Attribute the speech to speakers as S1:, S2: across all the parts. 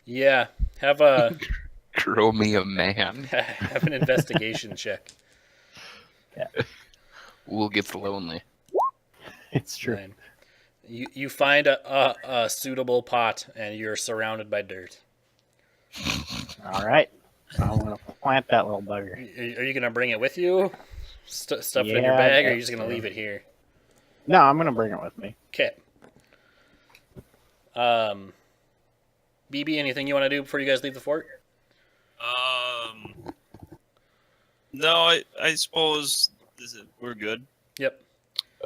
S1: Yeah, have a
S2: Grow me a man.
S1: have an investigation check.
S3: Yeah,
S2: Wool gets lonely.
S3: it's true.
S1: 9. You find a suitable pot, and you're surrounded by dirt.
S3: All right. I'm going to plant that little bugger.
S1: Are you gonna bring it with you? Stuff it in your
S3: Yeah, I
S1: bag, or are you
S3: guess
S1: just gonna
S3: so.
S1: leave it here?
S3: No, I'm going to bring it with me.
S1: Okay. Um, BB, anything you want to do before you guys leave the fort?
S4: No, I suppose we're good.
S1: Yep,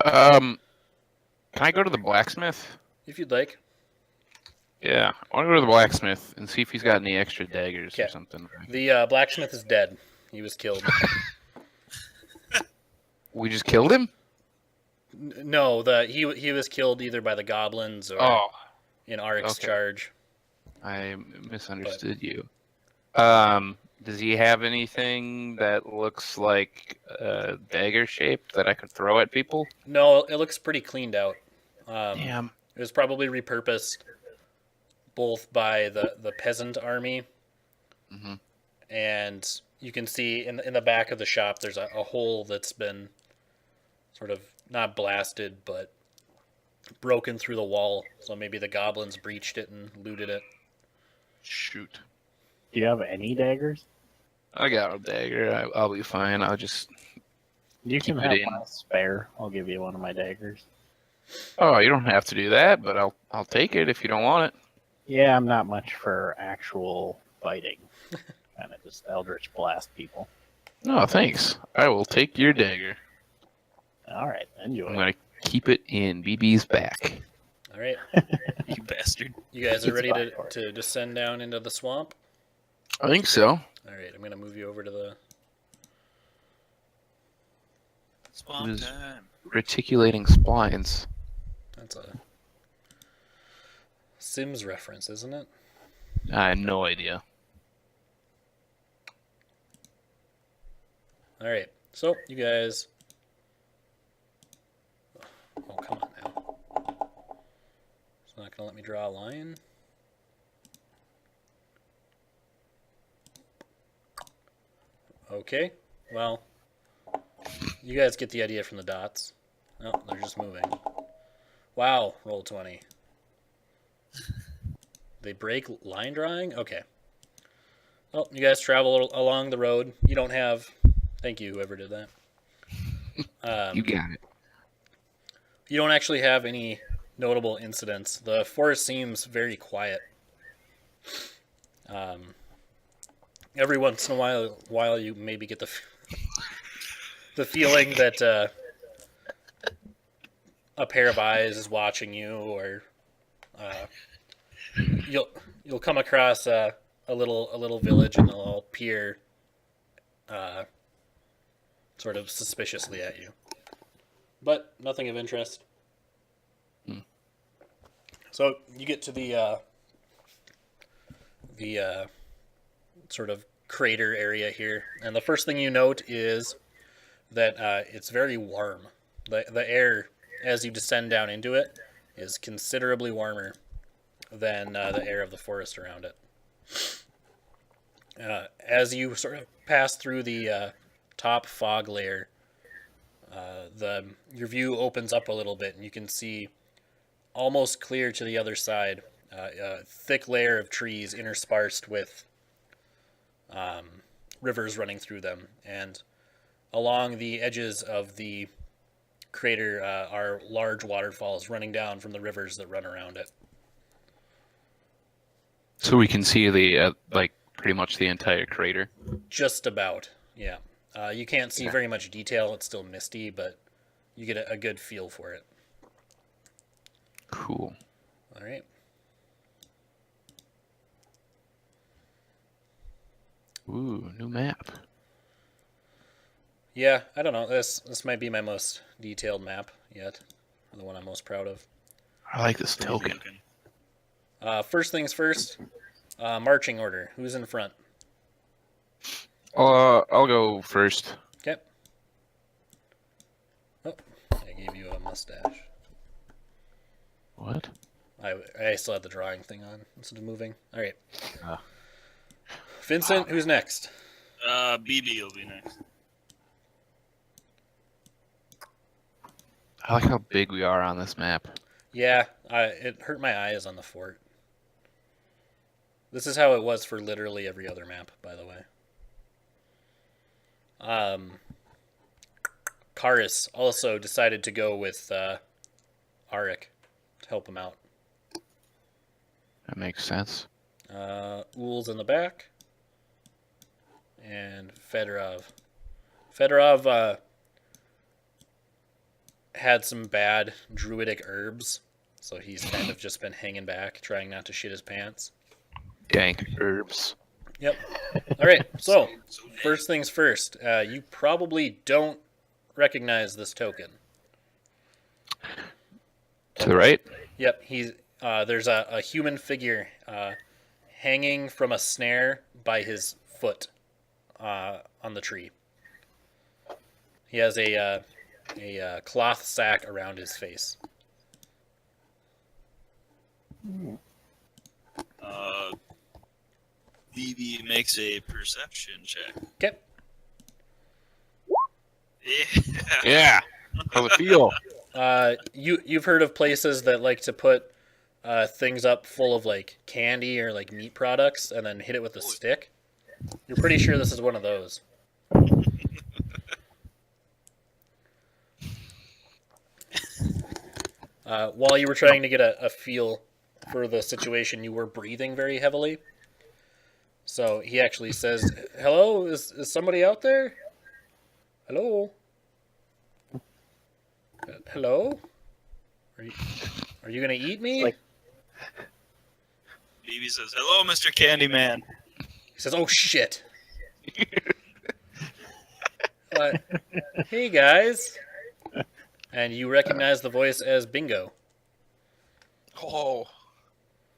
S2: Can I go to the blacksmith?
S1: if you'd like.
S2: Yeah, I want to go to the blacksmith and see if he's got any extra daggers or
S1: Okay.
S2: something.
S1: The blacksmith is dead. He was killed.
S2: We just killed him?
S1: No, he was killed either by the goblins or
S2: Oh,
S1: in Arik's
S2: okay.
S1: charge.
S2: I misunderstood you. Does he have anything that looks like dagger shaped that I could throw at people?
S1: No, it looks pretty cleaned out.
S2: Damn.
S1: It was probably repurposed both by the peasant army,
S2: Mm-hmm.
S1: and you can see in the back of the shop there's a hole that's been sort of not blasted but broken through the wall. So maybe the goblins breached it and looted it.
S2: Shoot.
S3: Do you have any daggers?
S2: I got a dagger. I'll be fine. I'll just...
S3: You can
S2: Keep
S3: have
S2: it in.
S3: one spare. I'll give you one of my daggers.
S2: Oh, you don't have to do that, but I'll take it if you don't want it.
S3: Yeah, I'm not much for actual fighting. Kind of just Eldritch Blast people.
S2: No, thanks. I will take your dagger.
S3: All right, enjoy.
S2: I'm going to keep it in BB's back.
S1: All right,
S4: You bastard.
S1: you guys are
S3: It's
S1: ready
S3: fine for it.
S1: to descend down into the swamp.
S2: I think so.
S1: All right, I'm gonna move you over to the.
S4: Swamp
S2: Is-
S4: time.
S2: Reticulating splines.
S1: That's a Sims reference, isn't it?
S2: I had no idea.
S1: All right, so you guys. Oh, come on now. It's not gonna let me draw a line. Okay, well, you guys get the idea from the dots. Oh, they're just moving. Wow, roll 20. They break line drawing? Okay. Well, you guys travel along the road. You don't have. Thank you, whoever did that.
S2: You got it.
S1: You don't actually have any notable incidents. The forest seems very quiet. Every once in a while you maybe get the feeling that a pair of eyes is watching you, or you'll come across a little village and they'll all peer sort of suspiciously at you, but nothing of interest. So you get to the sort of crater area here, and the first thing you note is that it's very warm. The air, as you descend down into it, is considerably warmer than the air of the forest around it. As you sort of pass through the top fog layer, your view opens up a little bit, and you can see almost clear to the other side a thick layer of trees interspersed with rivers running through them, and along the edges of the crater are large waterfalls running down from the rivers that run around it.
S2: So we can see the like pretty much the entire crater.
S1: Just about, yeah. You can't see
S2: Yeah.
S1: very much detail. It's still misty, but you get a good feel for it.
S2: Cool.
S1: All right.
S2: Ooh, new map.
S1: Yeah, I don't know. This might be my most detailed map yet, or the one I'm most proud of.
S2: I like this token.
S1: First things first, marching order. Who's in front?
S2: I'll go first.
S1: Okay. Oh, I gave you a mustache.
S2: What?
S1: I still had the drawing thing on instead of moving. All right.
S3: Ah.
S1: Vincent, who's next?
S4: BB will be next.
S2: I like how big we are on this map.
S1: Yeah, it hurt my eyes on the fort. This is how it was for literally every other map, by the way. Karis also decided to go with Arik to help him out.
S2: That makes sense.
S1: Ool's in the back. And Fedorov. Fedorov had some bad druidic herbs, so he's kind of just been hanging back, trying not to shit his pants.
S2: Dank herbs.
S1: Yep. All right, so first things first. You probably don't recognize this token.
S2: To the right?
S1: Yep, there's a human figure hanging from a snare by his foot on the tree. He has a cloth sack around his face.
S4: BB makes a perception check.
S1: Okay.
S4: Yeah.
S2: Yeah. How the feel?
S1: You've heard of places that like to put things up full of like candy or like meat products and then hit it with a stick? You're pretty sure this is one of those. While you were trying to get a feel for the situation, you were breathing very heavily. So he actually says, "Hello, is somebody out there? Hello? Hello? Are you gonna eat me?"
S3: Like-
S4: BB says, "Hello, Mr. Candyman."
S1: He says, "Oh shit." Hey guys. And you recognize the voice as Bingo.
S2: Oh.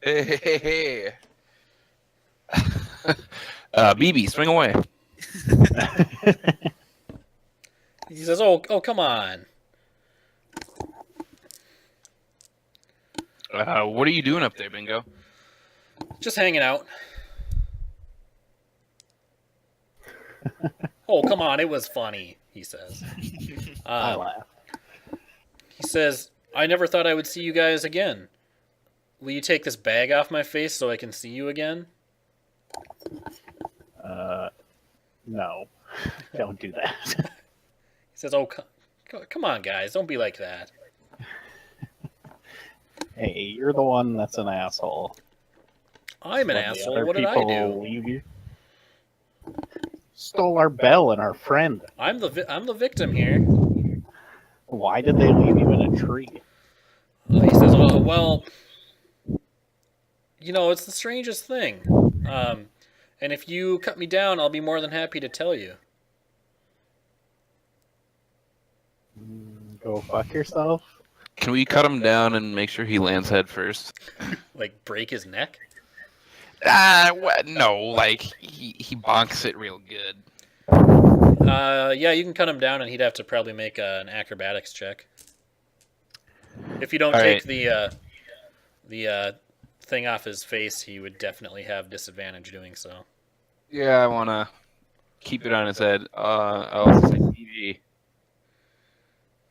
S2: Hey. BB, swing away.
S1: He says, "Oh, come on."
S2: What are you doing up there, Bingo?
S1: Just hanging out. "Oh, come on, it was funny," he says.
S3: I laugh.
S1: He says, "I never thought I would see you guys again. Will you take this bag off my face so I can see you again?"
S3: No. Don't do that.
S1: He says, "Oh, come on, guys. Don't be like that."
S3: Hey, you're the one that's an asshole.
S1: I'm an
S3: When the
S1: asshole.
S3: other
S1: What did I
S3: people
S1: do?
S3: leave you. Stole our bell and our friend.
S1: I'm the victim here.
S3: Why did they leave you in a tree?
S1: He says, "Oh, well, it's the strangest thing. And if you cut me down, I'll be more than happy to tell you."
S3: Go fuck yourself.
S2: Can we cut him down and make sure he lands head first?
S1: Like, break his neck?
S2: No, like he bonks it real good.
S1: Yeah, you can cut him down, and he'd have to probably make an acrobatics check. If you don't
S2: All
S1: take
S2: right.
S1: the thing off his face, he would definitely have disadvantage doing so.
S2: Yeah, I wanna keep it on his head. I'll say PG.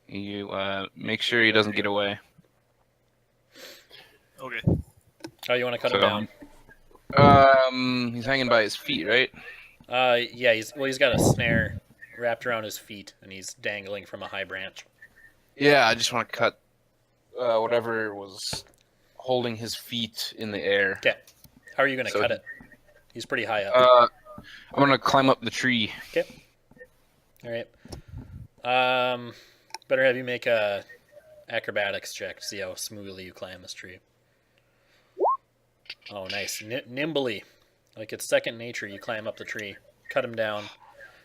S2: You make sure he doesn't get away.
S4: Okay.
S1: Oh, you want to cut him down?
S2: He's hanging by his feet, right?
S1: Yeah, he's got a snare wrapped around his feet, and he's dangling from a high branch.
S2: Yeah, I just want to cut whatever was holding his feet in the air.
S1: Okay. How are you going to
S2: So-
S1: cut it? He's pretty high up.
S2: I'm gonna climb up the tree.
S1: All right. Better have you make a acrobatics check to see how smoothly you climb this tree. Oh, nice. Nimbly. Like it's second nature, you climb up the tree. Cut him down.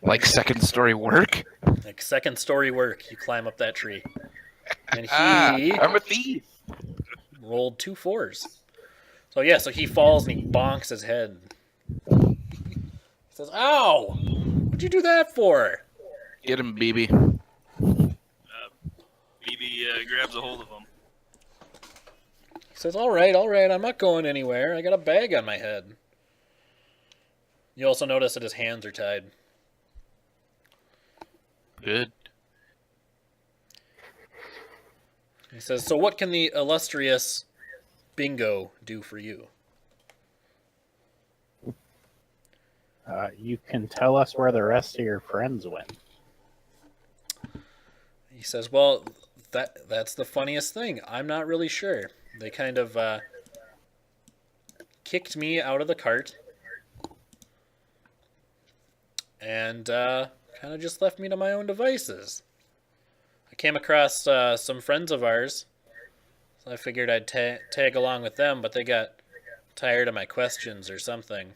S2: Like second story work.
S1: Like second story work, you climb up that tree. And he
S2: I'm a thief.
S1: rolled 2 4s. So yeah, so he falls and he bonks his head. He says, "Ow! What'd you do that for?"
S2: Get him, BB.
S4: BB grabs a hold of him.
S1: He says, all right, I'm not going anywhere. I got a bag on my head. You also notice that his hands are tied.
S2: Good.
S1: He says, so what can the illustrious Bingo do for you?
S3: You can tell us where the rest of your friends went.
S1: He says, well, that's the funniest thing. I'm not really sure. They kind of kicked me out of the cart and kind of just left me to my own devices. I came across some friends of ours, so I figured I'd tag along with them, but they got tired of my questions or something.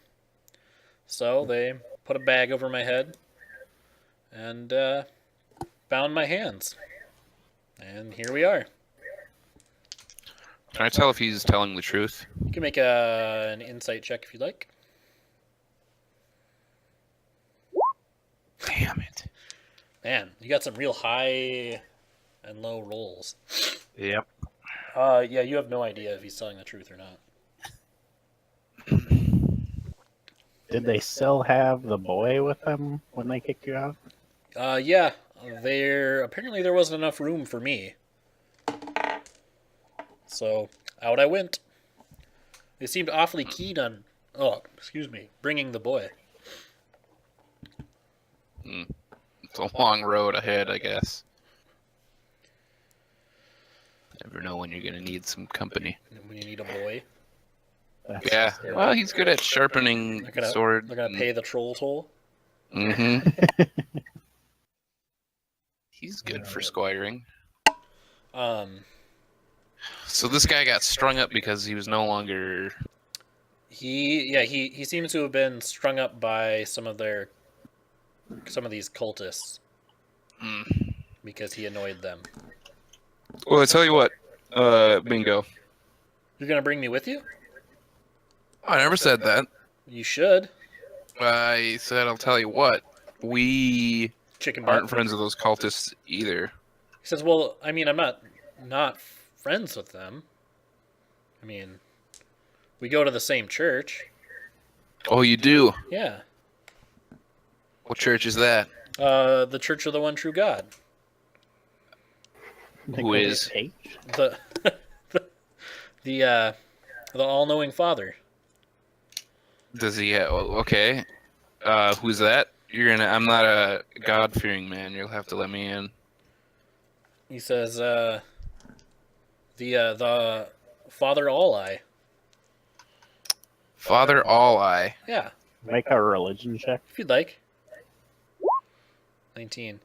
S1: So they put a bag over my head and bound my hands. And here we are.
S2: Can I tell if he's telling the truth?
S1: You can make an insight check if you'd like.
S2: Damn it.
S1: Man, you got some real high and low rolls.
S2: Yep.
S1: Yeah, you have no idea if he's telling the truth or not.
S3: Did they still have the boy with them when they kicked you out?
S1: Yeah, apparently there wasn't enough room for me. So, out I went. They seemed awfully keen on, bringing the boy.
S2: It's a long road ahead, I guess. Never know when you're gonna need some company.
S1: When you need a boy.
S3: That's
S2: Yeah.
S3: just it.
S2: Well, he's good at sharpening sword.
S1: They're gonna pay the troll toll.
S2: Mm-hmm. He's good for squiring. So this guy got strung up because he was no longer.
S1: He seems to have been strung up by some of these cultists because he annoyed them.
S2: Well, I tell you what, Bingo.
S1: You're gonna bring me with you?
S2: I never said that.
S1: You should.
S2: I said I'll tell you what. We
S1: Chicken
S2: aren't
S1: butt.
S2: friends with those cultists either.
S1: He says, well, I mean, I'm not friends with them. I mean, we go to the same church.
S2: Oh, you do?
S1: Yeah.
S2: What church is that?
S1: The Church of the One True God.
S2: Who is?
S3: H?
S1: The the all-knowing Father.
S2: Does he have... Okay. Who's that? I'm not a God-fearing man. You'll have to let me in.
S1: He says, the Father All-Eye.
S2: Father All-Eye.
S1: Yeah,
S3: Make a religion check.
S1: if you'd like. 19.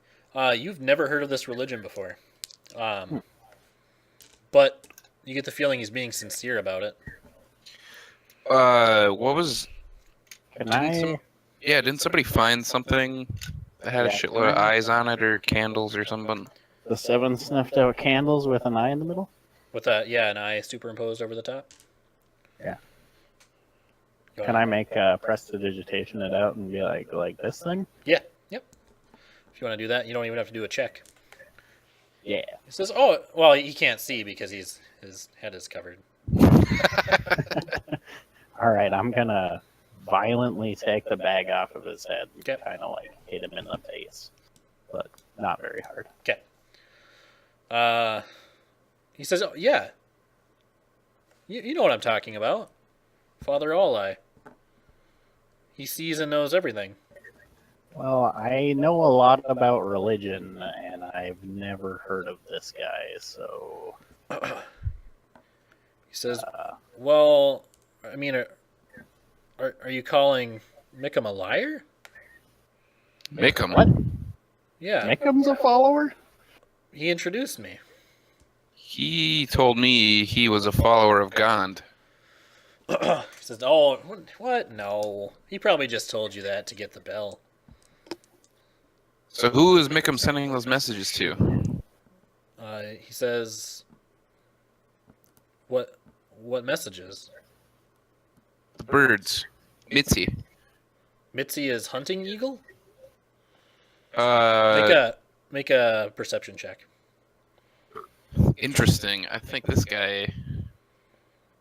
S1: You've never heard of this religion before. But you get the feeling he's being sincere about it.
S2: What was...
S3: Can
S2: Didn't
S3: I?
S2: some- Yeah, didn't somebody find something that had a
S3: Yeah,
S2: shitload of eyes on it or candles or something?
S3: The 7 snuffed out candles with an eye in the middle?
S1: With an eye superimposed over the top.
S3: Yeah.
S1: Go
S3: Can
S1: on.
S3: I make prestidigitation it out and be like this thing?
S1: Yeah, yep. If you want to do that, you don't even have to do a check.
S3: Yeah.
S1: He says, oh, well, he can't see because his head is covered.
S3: All right, I'm gonna violently take the bag off of his head and
S1: Okay.
S3: kind of hit him in the face, but not very hard.
S1: Okay. He says, oh, yeah. You know what I'm talking about. Father All-Eye. He sees and knows everything.
S3: Well, I know a lot about religion, and I've never heard of this guy, so
S1: He says, well, I mean, are you calling Mickham a liar?
S2: Make him.
S3: what?
S1: Yeah,
S3: Mickham's a follower?
S1: he introduced me.
S2: He told me he was a follower of Gond.
S1: He says, oh, what? No. He probably just told you that to get the bell.
S2: So who is Mickham sending those messages to?
S1: He says, what messages?
S2: The birds. Mitzi.
S1: Mitzi is hunting eagle? Make a perception check.
S2: Interesting. I think this guy